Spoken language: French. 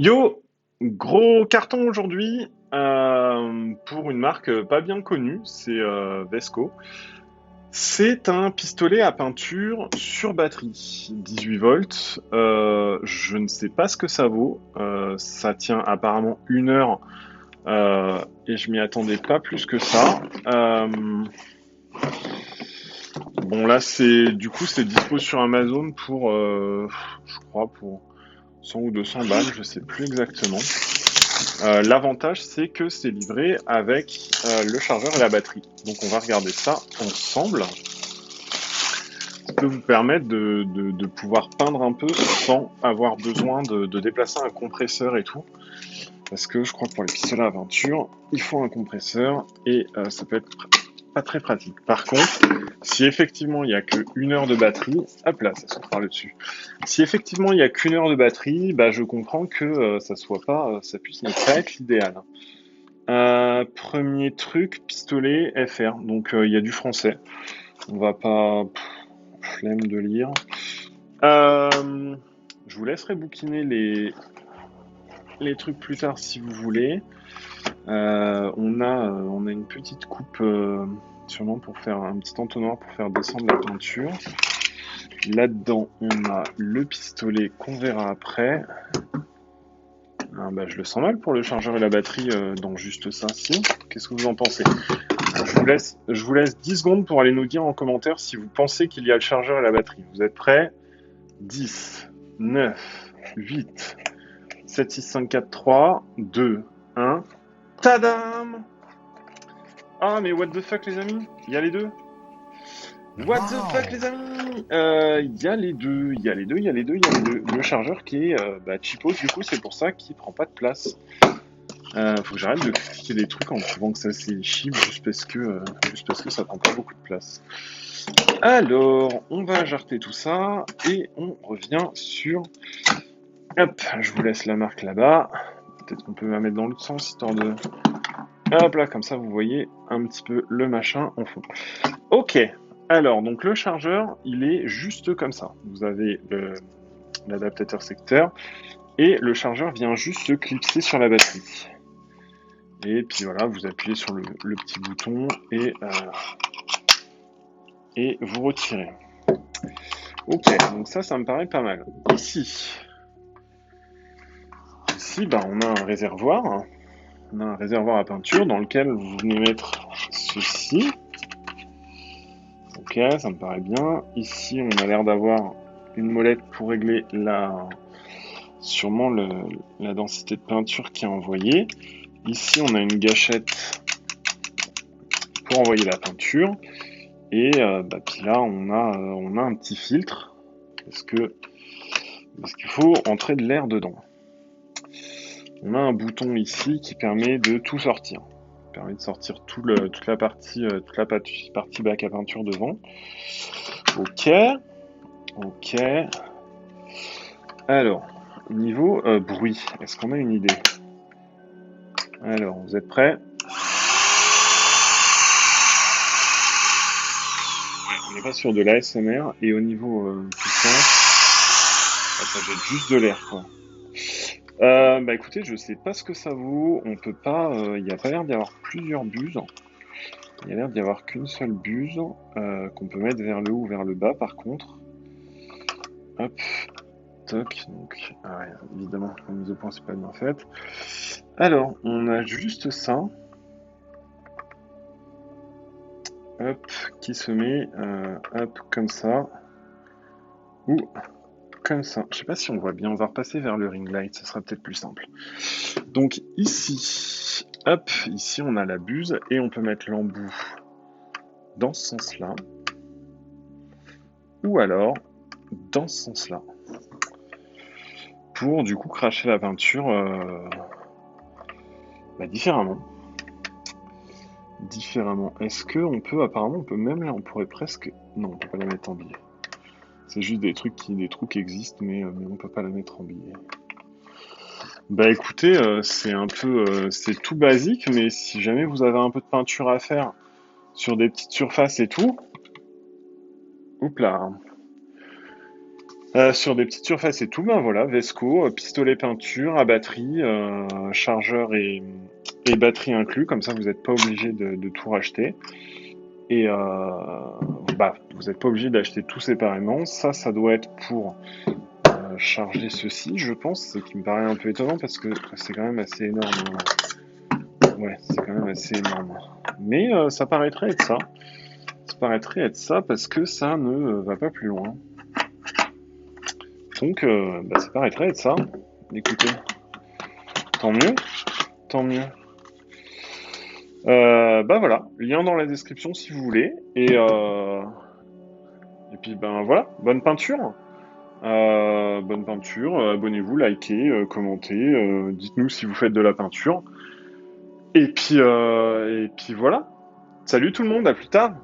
Yo, gros carton aujourd'hui pour une marque pas bien connue, c'est Vesco. C'est un pistolet à peinture sur batterie, 18 volts. Je ne sais pas ce que ça vaut. Ça tient apparemment 1 heure et je m'y attendais pas plus que ça. Bon là c'est dispo sur Amazon pour je crois pour 100 ou 200 balles, je sais plus exactement. L'avantage, c'est que c'est livré avec le chargeur et la batterie. Donc on va regarder ça ensemble. Ça peut vous permettre de pouvoir peindre un peu sans avoir besoin de déplacer un compresseur et tout. Parce que je crois que pour les pistolets à peinture, il faut un compresseur et ça peut être pas très pratique. Par contre, si effectivement il n'y a qu'1 heure de batterie, hop là, ça saute par le dessus. Si effectivement il n'y a qu'1 heure de batterie, bah je comprends que ça soit pas, ça puisse ne pas être l'idéal. Premier truc, pistolet FR. Donc il y a du français. On va pas flemme de lire. Je vous laisserai bouquiner les trucs plus tard si vous voulez. On a une petite coupe sûrement pour faire un petit entonnoir pour faire descendre la peinture. Là-dedans, on a le pistolet qu'on verra après. Ah bah, je le sens mal pour le chargeur et la batterie dans juste ça. Si, qu'est-ce que vous en pensez? Je vous laisse 10 secondes pour aller nous dire en commentaire si vous pensez qu'il y a le chargeur et la batterie. Vous êtes prêts? 10, 9, 8, 7, 6, 5, 4, 3, 2, 1. Tadam! Ah mais what the fuck les amis? Il y a les deux? What the fuck les Wow! amis? Il y a les deux, il y a les deux, il y a les deux, il y a les deux. Le chargeur qui est cheapos, du coup c'est pour ça qu'il prend pas de place. Faut que j'arrête de critiquer des trucs en trouvant que ça c'est cheap juste parce que ça prend pas beaucoup de place. Alors, on va jarter tout ça et on revient sur. Hop, je vous laisse la marque là-bas. Peut-être qu'on peut la mettre dans l'autre sens histoire de. Hop là, comme ça vous voyez un petit peu le machin en fond. Ok, alors donc le chargeur, il est juste comme ça. Vous avez l'adaptateur secteur et le chargeur vient juste se clipser sur la batterie. Et puis voilà, vous appuyez sur le petit bouton et vous retirez. Ok, donc ça me paraît pas mal. Ici, bah, on a un réservoir. On a un réservoir à peinture dans lequel vous venez mettre ceci. Ok, ça me paraît bien. Ici, on a l'air d'avoir une molette pour régler sûrement la densité de peinture qui est envoyée. Ici, on a une gâchette pour envoyer la peinture. Et puis là, on a un petit filtre parce qu'il faut entrer de l'air dedans. On a un bouton ici qui permet de tout sortir. Il permet de sortir toute la partie bac à peinture devant. Ok, ok. Alors, niveau bruit, est-ce qu'on a une idée? Alors, vous êtes prêts? On n'est pas sur de l'ASMR et au niveau puissance, ça jette juste de l'air quoi. Bah écoutez, je sais pas ce que ça vaut. On peut pas. Il n'y a pas l'air d'y avoir plusieurs buses. Il y a l'air d'y avoir qu'une seule buse qu'on peut mettre vers le haut ou vers le bas par contre. Hop, toc. Donc, évidemment, la mise au point c'est pas bien faite. Alors, on a juste ça. Hop, qui se met hop comme ça ou comme ça. Je sais pas si on voit bien. On va repasser vers le ring light. Ça sera peut-être plus simple. Donc ici, hop, ici on a la buse et on peut mettre l'embout dans ce sens-là, ou alors dans ce sens-là, pour du coup cracher la peinture différemment. Est-ce que on peut, apparemment on peut même là, on pourrait presque, non on peut pas la mettre en billet. C'est juste des trous qui existent, mais on peut pas la mettre en billet. Bah écoutez, c'est tout basique, mais si jamais vous avez un peu de peinture à faire sur des petites surfaces et tout, oups là. Sur des petites surfaces et tout, ben voilà, Vesco, pistolet peinture à batterie, chargeur et batterie inclus, comme ça vous n'êtes pas obligé de tout racheter. Et bah, vous n'êtes pas obligé d'acheter tout séparément. Ça doit être pour charger ceci, je pense, ce qui me paraît un peu étonnant parce que c'est quand même assez énorme, hein. Ouais, c'est quand même assez énorme. Mais ça paraîtrait être ça. Ça paraîtrait être ça parce que ça ne va pas plus loin. Donc, bah, ça paraîtrait être ça. Écoutez, tant mieux, tant mieux. Bah voilà, lien dans la description si vous voulez. Et puis ben voilà, bonne peinture. Bonne peinture, abonnez-vous, likez, commentez, dites-nous si vous faites de la peinture. Et puis voilà. Salut tout le monde, à plus tard.